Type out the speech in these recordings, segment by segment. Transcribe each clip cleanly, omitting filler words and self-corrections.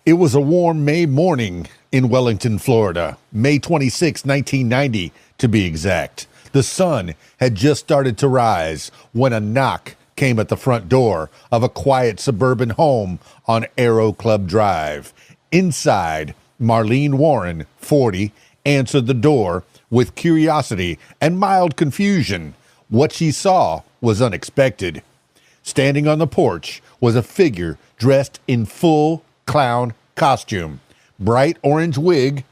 It was a warm May morning in Wellington, Florida, May 26, 1990, to be exact. The sun had just started to rise when a knock came at the front door of a quiet suburban home on Aero Club Drive. Inside, Marlene Warren, 40, answered the door with curiosity and mild confusion. What she saw was unexpected. Standing on the porch was a figure dressed in full clown costume, bright orange wig,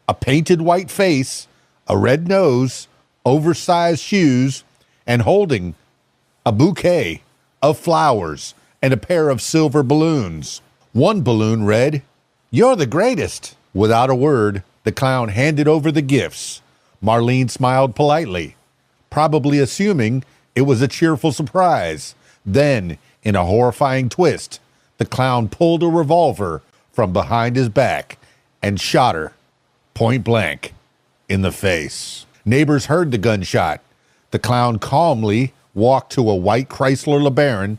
a painted white face, a red nose, oversized shoes, and holding a bouquet of flowers and a pair of silver balloons. One balloon read, "You're the greatest." Without a word, the clown handed over the gifts. Marlene smiled politely, probably assuming it was a cheerful surprise. Then, in a horrifying twist, the clown pulled a revolver from behind his back and shot her point blank in the face. Neighbors heard the gunshot. The clown calmly walked to a white Chrysler LeBaron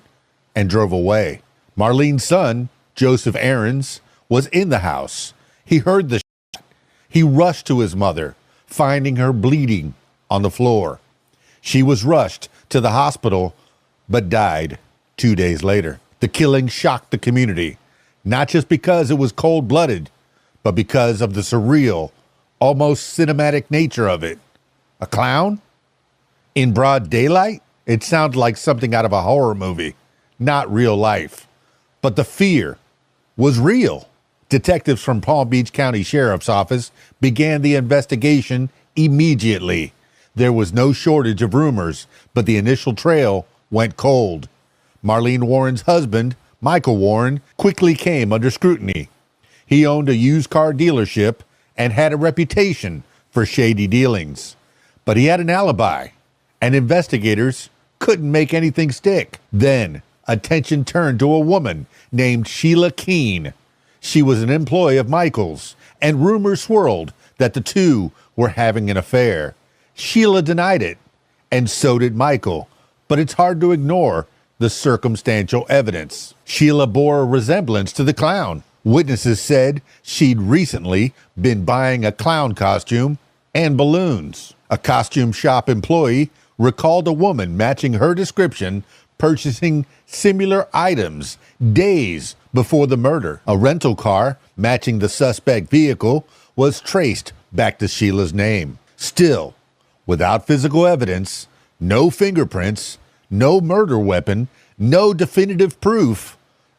and drove away. Marlene's son, Joseph Aarons, was in the house. He heard the shot. He rushed to his mother, finding her bleeding on the floor. She was rushed to the hospital, but died 2 days later. The killing shocked the community, not just because it was cold-blooded, but because of the surreal, almost cinematic nature of it. A clown? In broad daylight? It sounded like something out of a horror movie, not real life. But the fear was real. Detectives from Palm Beach County Sheriff's Office began the investigation immediately. There was no shortage of rumors, but the initial trail went cold. Marlene Warren's husband, Michael Warren, quickly came under scrutiny. He owned a used car dealership and had a reputation for shady dealings. But he had an alibi, and investigators couldn't make anything stick. Then, attention turned to a woman named Sheila Keene. She was an employee of Michael's, and rumors swirled that the two were having an affair. Sheila denied it, and so did Michael, but it's hard to ignore the circumstantial evidence. Sheila bore a resemblance to the clown. Witnesses said she'd recently been buying a clown costume and balloons. A costume shop employee recalled a woman matching her description purchasing similar items days before the murder. A rental car matching the suspect vehicle was traced back to Sheila's name. Still, without physical evidence, no fingerprints, no murder weapon, no definitive proof,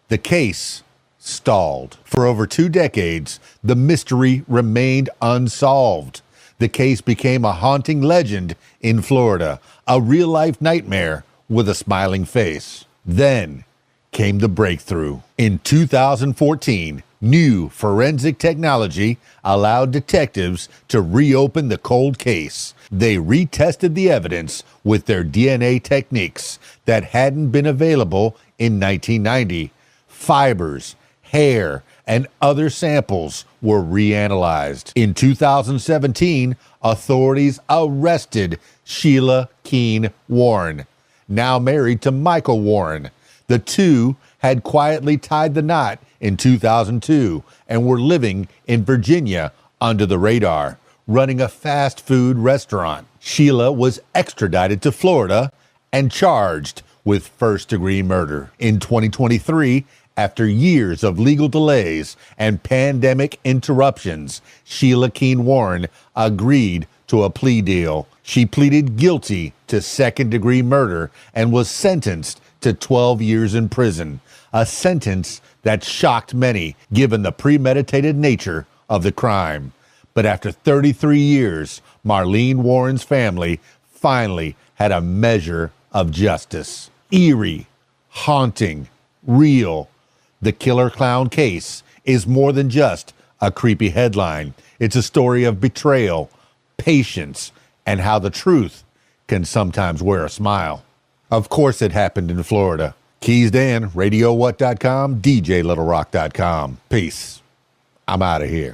the case stalled. For over 2 decades, the mystery remained unsolved. The case became a haunting legend in Florida, a real-life nightmare with a smiling face. Then came the breakthrough. In 2014, new forensic technology allowed detectives to reopen the cold case. They retested the evidence with their DNA techniques that hadn't been available in 1990. Fibers, hair, and other samples were reanalyzed. In 2017, authorities arrested Sheila Keene Warren, now married to Michael Warren. The two had quietly tied the knot in 2002 and were living in Virginia under the radar, running a fast food restaurant. Sheila was extradited to Florida and charged with first-degree murder. In 2023, after years of legal delays and pandemic interruptions, Sheila Keene Warren agreed to a plea deal. She pleaded guilty to second-degree murder and was sentenced to 12 years in prison, a sentence that shocked many given the premeditated nature of the crime. But after 33 years, Marlene Warren's family finally had a measure of justice. Eerie, haunting, real. The Killer Clown case is more than just a creepy headline. It's a story of betrayal, patience, and how the truth can sometimes wear a smile. Of course it happened in Florida. KeysDAN, RadioWhat.com, DJLittleRock.com. Peace. I'm out of here.